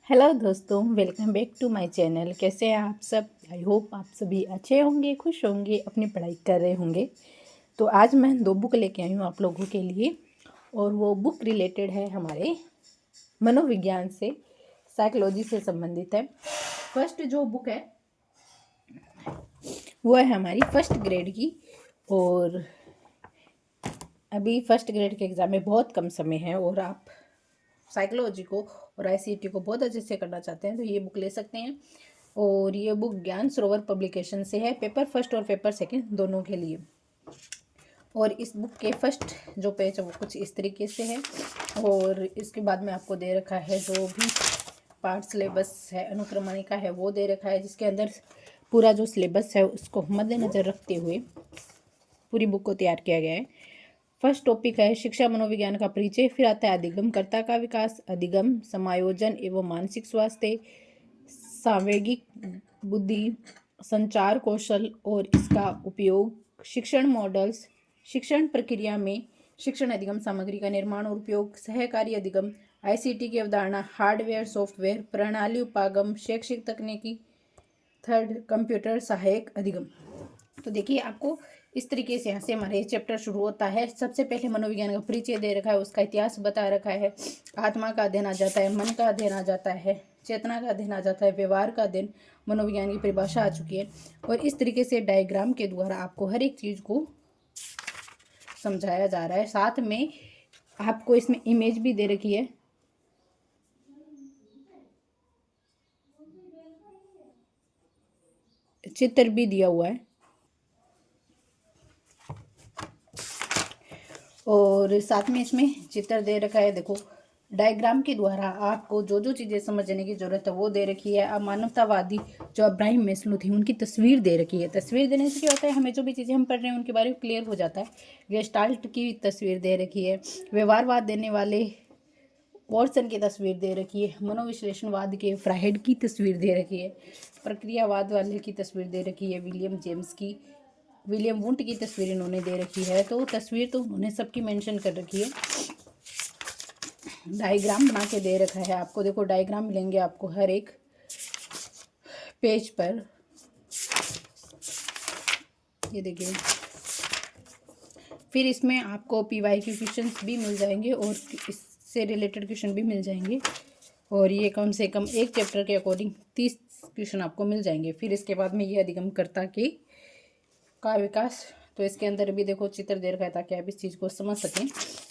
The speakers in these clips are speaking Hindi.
हेलो दोस्तों, welcome back to my channel. कैसे हैं आप सब? आई होप आप सभी अच्छे होंगे, खुश होंगे, अपनी पढ़ाई कर रहे होंगे। तो आज मैं 2 बुक लेके आई हूँ आप लोगों के लिए, और वो बुक रिलेटेड है हमारे मनोविज्ञान से, साइकोलॉजी से संबंधित है। फर्स्ट जो बुक है वो है हमारी फर्स्ट ग्रेड की, और अभी फर्स्ट ग्रेड के एग्ज़ाम में बहुत कम समय है और आप साइकोलॉजी को और आईसीटी को बहुत अच्छे से करना चाहते हैं तो ये बुक ले सकते हैं। और ये बुक ज्ञान सरोवर पब्लिकेशन से है, पेपर फर्स्ट और पेपर सेकंड दोनों के लिए। और इस बुक के फर्स्ट जो पेज है वो कुछ इस तरीके से है, और इसके बाद में आपको दे रखा है जो भी पार्ट सिलेबस है, अनुक्रमणिका है, वो दे रखा है, जिसके अंदर पूरा जो सिलेबस है उसको मद्देनज़र रखते हुए पूरी बुक को तैयार किया गया है। फर्स्ट टॉपिक है शिक्षा मनोविज्ञान का परिचय, फिर आता है अधिगम कर्ता का विकास, अधिगम समायोजन एवं मानसिक स्वास्थ्य, सांवेगिक बुद्धि, संचार कौशल और इसका उपयोग, शिक्षण मॉडल्स, शिक्षण प्रक्रिया में शिक्षण अधिगम सामग्री का निर्माण और उपयोग, सहकारी अधिगम, आईसीटी की अवधारणा, हार्डवेयर सॉफ्टवेयर, प्रणाली उपागम, शैक्षिक तकनीकी, थर्ड कंप्यूटर सहायक अधिगम। तो देखिए आपको इस तरीके से यहाँ से हमारे चैप्टर शुरू होता है। सबसे पहले मनोविज्ञान का परिचय दे रखा है, उसका इतिहास बता रखा है, आत्मा का अध्ययन आ जाता है, मन का अध्ययन आ जाता है, चेतना का अध्ययन आ जाता है, व्यवहार का अध्ययन, मनोविज्ञान की परिभाषा आ चुकी है। और इस तरीके से डायग्राम के द्वारा आपको हर एक चीज़ को समझाया जा रहा है। साथ में आपको इसमें इमेज भी दे रखी है, चित्र भी दिया हुआ है, और साथ में इसमें चित्र दे रखा है। देखो डायग्राम के द्वारा आपको जो जो चीज़ें समझने की जरूरत है वो दे रखी है। अब मानवतावादी जो अब्राहिम मैस्लो थी उनकी तस्वीर दे रखी है। तस्वीर देने से क्या होता है, हमें जो भी चीज़ें हम पढ़ रहे हैं उनके बारे में क्लियर हो जाता है। गेस्टाल्ट की तस्वीर दे रखी है, व्यवहारवाद देने वाले वॉटसन की तस्वीर दे रखी है, मनोविश्लेषणवाद के फ्राइड की तस्वीर दे रखी है, प्रक्रियावाद वाले की तस्वीर दे रखी है, विलियम वुंट की तस्वीर इन्होंने दे रखी है। तो तस्वीर तो उन्होंने सबकी मेंशन कर रखी है। डायग्राम बना के दे रखा है आपको। देखो डायग्राम मिलेंगे आपको हर एक पेज पर, ये देखिए। फिर इसमें आपको पीवाईक्यू क्वेश्चंस भी मिल जाएंगे और इससे रिलेटेड क्वेश्चन भी मिल जाएंगे, और ये कम से कम एक चैप्टर के अकॉर्डिंग 30 क्वेश्चन आपको मिल जाएंगे। फिर इसके बाद में ये अधिगमकर्ता का विकास, तो इसके अंदर भी देखो चित्र दे रखा है ताकि आप इस चीज़ को समझ सकें।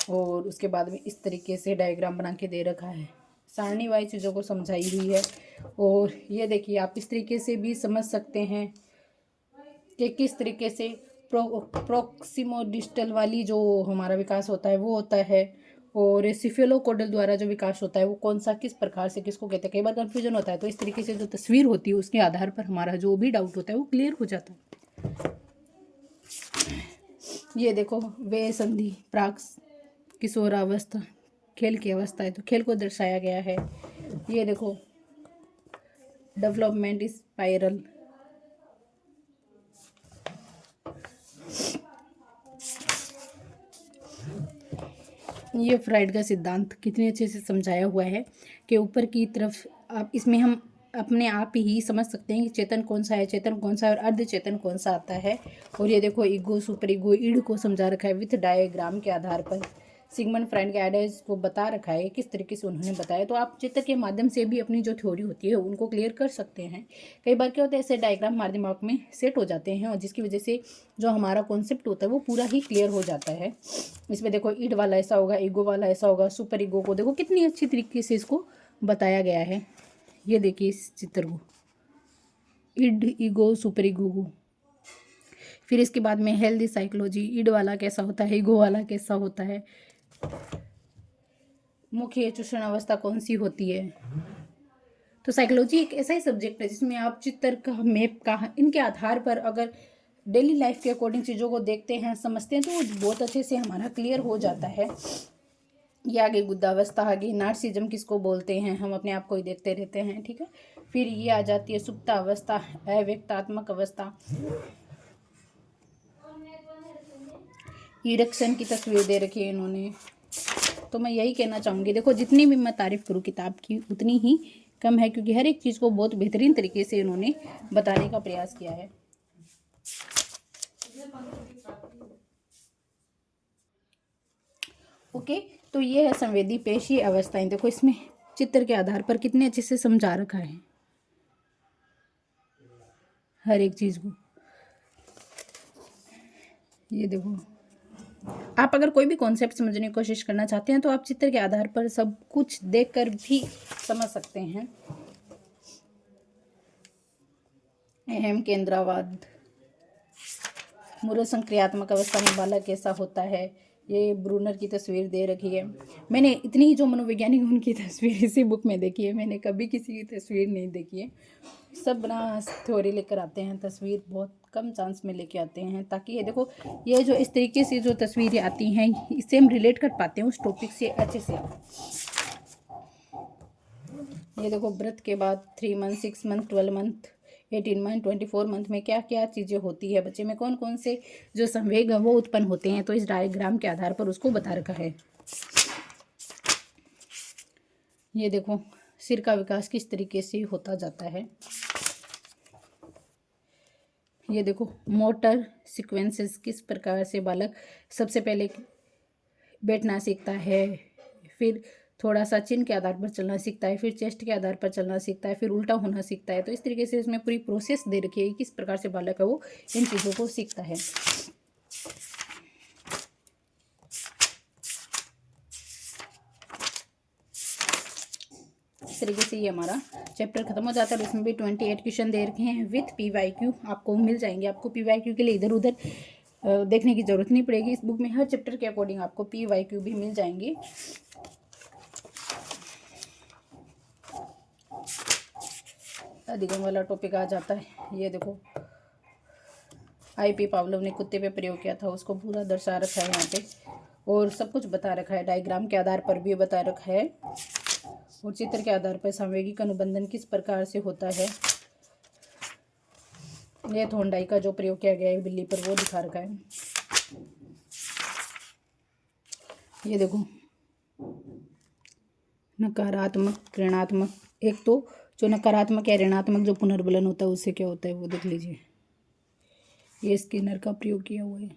और उसके बाद में इस तरीके से डायग्राम बना के दे रखा है, सारणीवाई चीज़ों को समझाई हुई है। और ये देखिए आप इस तरीके से भी समझ सकते हैं कि किस तरीके से प्रोक्सिमो डिस्टल वाली जो हमारा विकास होता है वो होता है, और सिफेलोकोडल द्वारा जो विकास होता है वो कौन सा, किस प्रकार से, किसको कहते हैं, कई बार कन्फ्यूजन होता है। तो इस तरीके से जो तस्वीर होती है उसके आधार पर हमारा जो भी डाउट होता है वो क्लियर हो जाता है। ये देखो वे संधि, प्राक किशोरावस्था, खेल की अवस्था है तो खेल को दर्शाया गया है। ये देखो डेवलपमेंट स्पाइरल, ये फ्राइड का सिद्धांत कितने अच्छे से समझाया हुआ है कि ऊपर की तरफ आप इसमें हम अपने आप ही समझ सकते हैं कि चेतन कौन सा है, चेतन कौन सा है और अर्ध चेतन कौन सा आता है। और ये देखो ईगो, सुपर ईगो, ईड को समझा रखा है विथ डायग्राम के आधार पर। सिगमंड फ्राइड के आइडियाज को बता रखा है किस तरीके से उन्होंने बताया। तो आप चित्र के माध्यम से भी अपनी जो थ्योरी होती है उनको क्लियर कर सकते हैं। कई बार क्या होता है, ऐसे डायग्राम हमारे दिमाग में सेट हो जाते हैं और जिसकी वजह से जो हमारा कॉन्सेप्ट होता है वो पूरा ही क्लियर हो जाता है। इसमें देखो ईड वाला ऐसा होगा, ईगो वाला ऐसा होगा, सुपर ईगो को देखो कितनी अच्छी तरीके से इसको बताया गया है। ये देखिए इस चित्र को, ईड, ईगो, सुपर ईगो को। फिर इसके बाद में हेल्दी साइकोलॉजी, ईड वाला कैसा होता है, ईगो वाला कैसा होता है, मुख्य चूषण अवस्था कौन सी होती है। तो साइकोलॉजी एक ऐसा ही सब्जेक्ट है जिसमें आप चित्र का, मैप का, इनके आधार पर अगर डेली लाइफ के अकॉर्डिंग चीज़ों को देखते हैं, समझते हैं तो वो बहुत अच्छे से हमारा क्लियर हो जाता है। ये आगे गुद्दावस्था, आगे नार्सिज्म किसको बोलते हैं, हम अपने आप को ही देखते रहते हैं, ठीक है। फिर ये आ जाती है सुप्त अवस्था, अव्यक्तात्मक अवस्था, इरेक्शन की तस्वीर दे रखी है इन्होंने। तो मैं यही कहना चाहूँगी, देखो जितनी भी मैं तारीफ़ करूँ किताब की उतनी ही कम है, क्योंकि हर एक चीज़ को बहुत बेहतरीन तरीके से इन्होंने बताने का प्रयास किया है। ओके, तो ये है संवेदी पेशी अवस्थाएं। देखो इसमें चित्र के आधार पर कितने अच्छे से समझा रखा है हर एक चीज़ को। ये देखो, आप अगर कोई भी कॉन्सेप्ट समझने की कोशिश करना चाहते हैं तो आप चित्र के आधार पर सब कुछ देखकर भी समझ सकते हैं। अहम केंद्रावाद, मूल संक्रियात्मक अवस्था में बालक कैसा होता है, ये ब्रूनर की तस्वीर दे रखी है। मैंने इतनी जो मनोवैज्ञानिक उनकी तस्वीर इसी बुक में देखी है, मैंने कभी किसी की तस्वीर नहीं देखी है। सब बना थ्योरी लेकर आते हैं, तस्वीर बहुत कम चांस में लेके आते हैं, ताकि ये देखो ये जो इस तरीके से जो तस्वीरें आती हैं इससे हम रिलेट कर पाते हैं उस टॉपिक से अच्छे से। ये देखो व्रत के बाद 3 month, 6 month, 12 month, 18 month, 24 month में क्या क्या चीज़ें होती है, बच्चे में कौन कौन से जो संवेग है वो उत्पन्न होते हैं, तो इस डायग्राम के आधार पर उसको बता रखा है। ये देखो सिर का विकास किस तरीके से होता जाता है। ये देखो मोटर सीक्वेंसेस किस प्रकार से बालक सबसे पहले बैठना सीखता है, फिर थोड़ा सा चिन के आधार पर चलना सीखता है, फिर चेस्ट के आधार पर चलना सीखता है, फिर उल्टा होना सीखता है। तो इस तरीके से इसमें पूरी प्रोसेस दे रखी है किस प्रकार से बालक है वो इन चीज़ों को सीखता है। इस तरीके से ये हमारा चैप्टर खत्म हो जाता है। इसमें भी 28 क्वेश्चन दे रखे हैं विथ PYQ आपको मिल जाएंगे। आपको PYQ के लिए इधर उधर देखने की ज़रूरत नहीं पड़ेगी। इस बुक में हर चैप्टर के अकॉर्डिंग आपको PYQ भी मिल जाएंगे। अधिगम वाला टॉपिक आ जाता है। ये देखो IP पावलोव ने कुत्ते पे प्रयोग किया था, उसको पूरा दर्शा रखा है यहाँ पे, और सब कुछ बता रखा है, डायग्राम के आधार पर भी बता रखा है, और चित्र के आधार पर संवेगिक अनुबंधन किस प्रकार से होता है। ये थोंडाई का जो प्रयोग किया गया है बिल्ली पर वो दिखा रखा है। ये देखो नकारात्मक ऋणात्मक, एक तो जो नकारात्मक या ऋणात्मक जो पुनर्बलन होता है उससे क्या होता है वो देख लीजिए। ये स्किनर का प्रयोग किया हुआ है।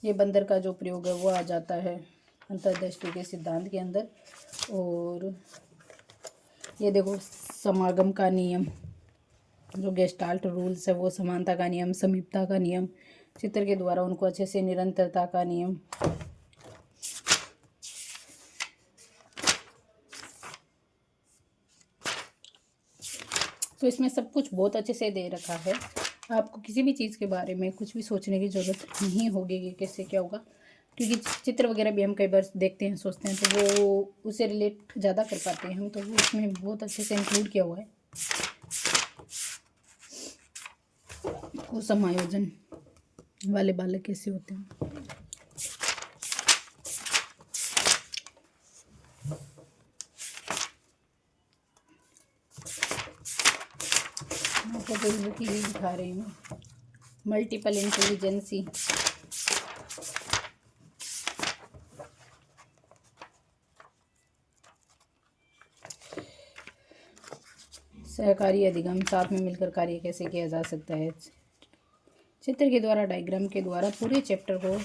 ये बंदर का जो प्रयोग है वो आ जाता है अंतर्दृष्टि के सिद्धांत के अंदर। और ये देखो समागम का नियम, जो गेस्टाल्ट रूल्स है वो समानता का नियम, समीपता का नियम, चित्र के द्वारा उनको अच्छे से निरंतरता का नियम। तो इसमें सब कुछ बहुत अच्छे से दे रखा है। आपको किसी भी चीज़ के बारे में कुछ भी सोचने की ज़रूरत नहीं होगी कि कैसे क्या होगा, क्योंकि चित्र वगैरह भी हम कई बार देखते हैं सोचते हैं तो वो उसे रिलेट ज़्यादा कर पाते हैं हम, तो वो इसमें बहुत अच्छे से इंक्लूड किया हुआ है। वो समायोजन वाले बालक कैसे होते हैं। आपको बुक ही दिखा रही हूँ, मल्टीपल इंटेलिजेंसी। सहकारी अधिगम, साथ में मिलकर कार्य कैसे किया जा सकता है। चित्र के द्वारा, डायग्राम के द्वारा पूरे चैप्टर को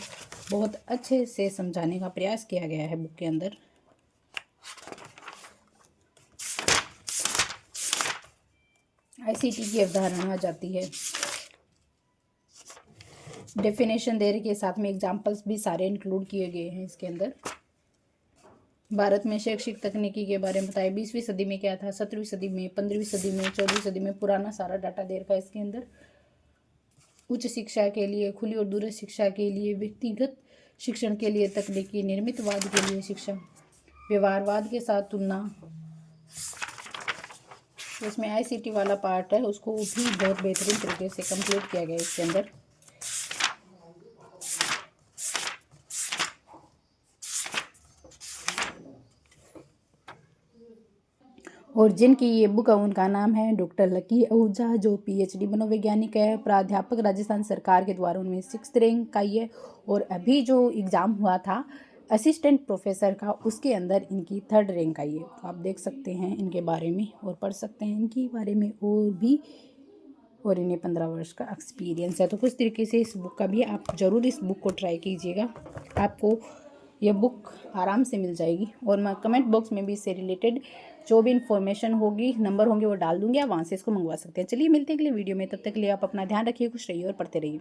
बहुत अच्छे से समझाने का प्रयास किया गया है बुक के अंदर। ICT की अवधारणा आ जाती है, डेफिनेशन दे रखी है, साथ में एग्जाम्पल्स भी सारे इंक्लूड किए गए हैं इसके अंदर। भारत में शैक्षिक तकनीकी के बारे में बताया, 20वीं सदी में क्या था, 17वीं सदी में, 15वीं सदी में, 14वीं सदी में, पुराना सारा डाटा दे रखा है इसके अंदर। उच्च शिक्षा के लिए, खुली और दूरस्थ शिक्षा के लिए, व्यक्तिगत शिक्षण के लिए तकनीकी, निर्मितवाद के लिए शिक्षा, व्यवहारवाद के साथ तुलना। इसमें ICT वाला पार्ट है उसको भी बहुत बेहतरीन तरीके से कंप्लीट किया गया है इसके अंदर। और जिनकी ये बुक है उनका नाम है डॉक्टर लकी आहूजा, जो PhD मनोवैज्ञानिक है, प्राध्यापक राजस्थान सरकार के द्वारा, उनमें 6th रैंक का ही है। और अभी जो एग्ज़ाम हुआ था असिस्टेंट प्रोफेसर का, उसके अंदर इनकी 3rd रैंक आई है। तो आप देख सकते हैं इनके बारे में और पढ़ सकते हैं इनके बारे में और भी। और इन्हें 15 वर्ष का एक्सपीरियंस है। तो कुछ तरीके से इस बुक का भी आप ज़रूर इस बुक को ट्राई कीजिएगा, आपको यह बुक आराम से मिल जाएगी। और मैं कमेंट बॉक्स में भी इससे रिलेटेड जो भी इन्फॉर्मेशन होगी, नंबर होंगे, वो डाल दूँगी, आप वहाँ से इसको मंगवा सकते हैं। चलिए मिलते हैं अगले वीडियो में, तब तक के लिए आप अपना ध्यान रखिए, खुश रहिए और पढ़ते रहिए।